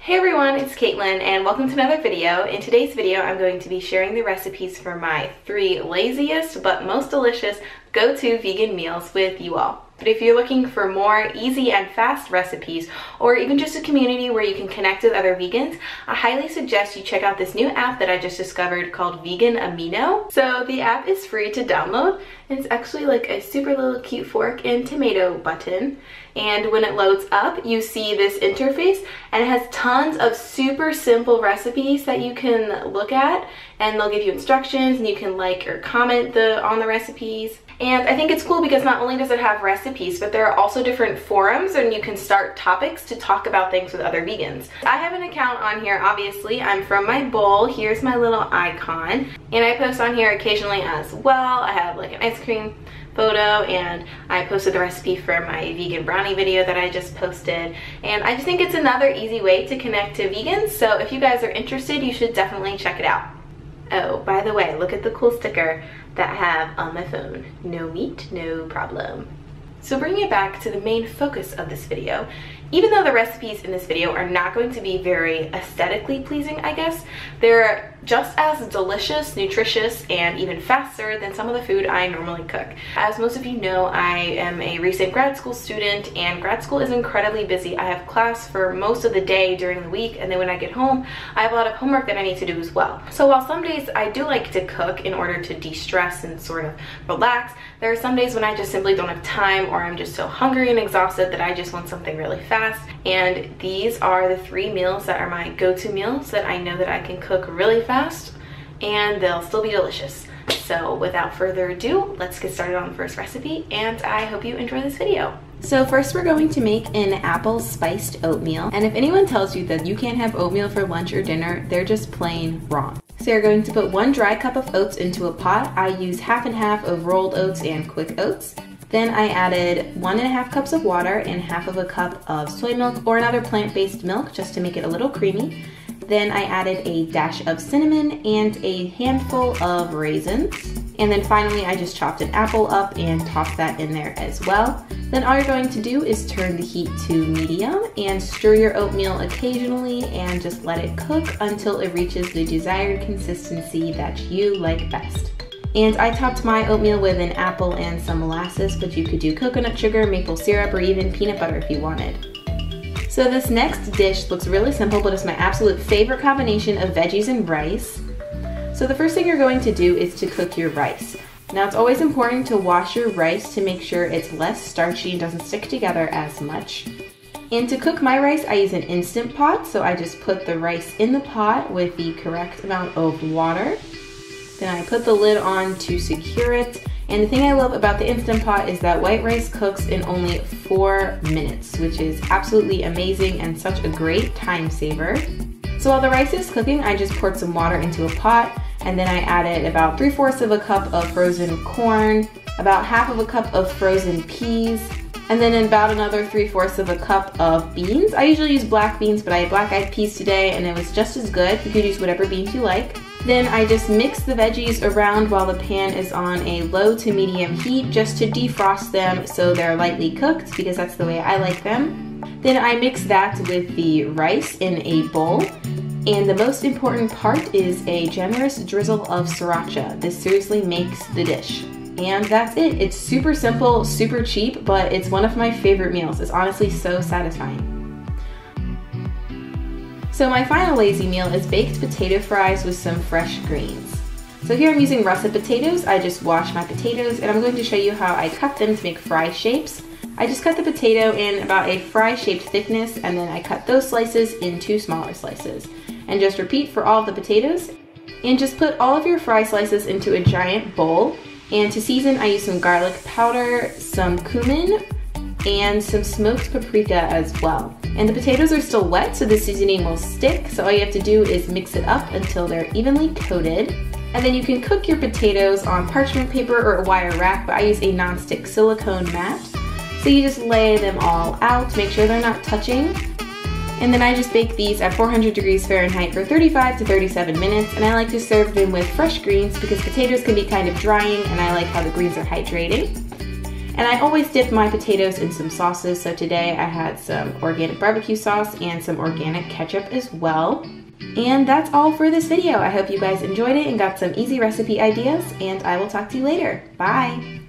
Hey everyone, it's Caitlin and welcome to another video. In today's video, I'm going to be sharing the recipes for my 3 laziest but most delicious go-to vegan meals with you all. But if you're looking for more easy and fast recipes, or even just a community where you can connect with other vegans, I highly suggest you check out this new app that I just discovered called Vegan Amino. So the app is free to download. It's actually like a super little cute fork and tomato button. And when it loads up, you see this interface, and it has tons of super simple recipes that you can look at, and they'll give you instructions and you can like or comment on the recipes. And I think it's cool because not only does it have recipes, but there are also different forums and you can start topics to talk about things with other vegans. I have an account on here, obviously. I'm from my bowl. Here's my little icon. And I post on here occasionally as well. I have like an ice cream photo, and I posted the recipe for my vegan brownie video that I just posted. And I just think it's another easy way to connect to vegans. So if you guys are interested, you should definitely check it out. Oh, by the way, look at the cool sticker that I have on my phone. No meat, no problem. So bringing it back to the main focus of this video, even though the recipes in this video are not going to be very aesthetically pleasing, I guess, they're just as delicious, nutritious, and even faster than some of the food I normally cook. As most of you know, I am a recent grad school student, and grad school is incredibly busy. I have class for most of the day during the week, and then when I get home, I have a lot of homework that I need to do as well. So while some days I do like to cook in order to de-stress and sort of relax, there are some days when I just simply don't have time, or I'm just so hungry and exhausted that I just want something really fast. And these are the 3 meals that are my go-to meals that I know that I can cook really fast and they'll still be delicious. So without further ado, let's get started on the first recipe, and I hope you enjoy this video. So first we're going to make an apple spiced oatmeal, and if anyone tells you that you can't have oatmeal for lunch or dinner, they're just plain wrong. So you're going to put 1 dry cup of oats into a pot. I use half and half of rolled oats and quick oats. Then I added 1.5 cups of water and half of a cup of soy milk or another plant-based milk just to make it a little creamy. Then I added a dash of cinnamon and a handful of raisins. And then finally I just chopped an apple up and tossed that in there as well. Then all you're going to do is turn the heat to medium and stir your oatmeal occasionally and just let it cook until it reaches the desired consistency that you like best. And I topped my oatmeal with an apple and some molasses, but you could do coconut sugar, maple syrup, or even peanut butter if you wanted. So this next dish looks really simple, but it's my absolute favorite combination of veggies and rice. So the first thing you're going to do is to cook your rice. Now it's always important to wash your rice to make sure it's less starchy and doesn't stick together as much. And to cook my rice, I use an Instant Pot, so I just put the rice in the pot with the correct amount of water. Then I put the lid on to secure it. And the thing I love about the Instant Pot is that white rice cooks in only 4 minutes, which is absolutely amazing and such a great time saver. So while the rice is cooking, I just poured some water into a pot, and then I added about 3/4 of a cup of frozen corn, about half of a cup of frozen peas, and then about another 3/4 of a cup of beans. I usually use black beans, but I had black-eyed peas today and it was just as good. You could use whatever beans you like. Then I just mix the veggies around while the pan is on a low to medium heat just to defrost them so they're lightly cooked, because that's the way I like them. Then I mix that with the rice in a bowl. And the most important part is a generous drizzle of sriracha. This seriously makes the dish. And that's it. It's super simple, super cheap, but it's one of my favorite meals. It's honestly so satisfying. So my final lazy meal is baked potato fries with some fresh greens. So here I'm using russet potatoes. I just washed my potatoes, and I'm going to show you how I cut them to make fry shapes. I just cut the potato in about a fry shaped thickness, and then I cut those slices into smaller slices. And just repeat for all of the potatoes. And just put all of your fry slices into a giant bowl. And to season, I use some garlic powder, some cumin, and some smoked paprika as well. And the potatoes are still wet, so the seasoning will stick, so all you have to do is mix it up until they're evenly coated. And then you can cook your potatoes on parchment paper or a wire rack, but I use a non-stick silicone mat. So you just lay them all out, make sure they're not touching. And then I just bake these at 400 degrees Fahrenheit for 35 to 37 minutes, and I like to serve them with fresh greens because potatoes can be kind of drying, and I like how the greens are hydrating. And I always dip my potatoes in some sauces, so today I had some organic barbecue sauce and some organic ketchup as well. And that's all for this video. I hope you guys enjoyed it and got some easy recipe ideas, and I will talk to you later. Bye!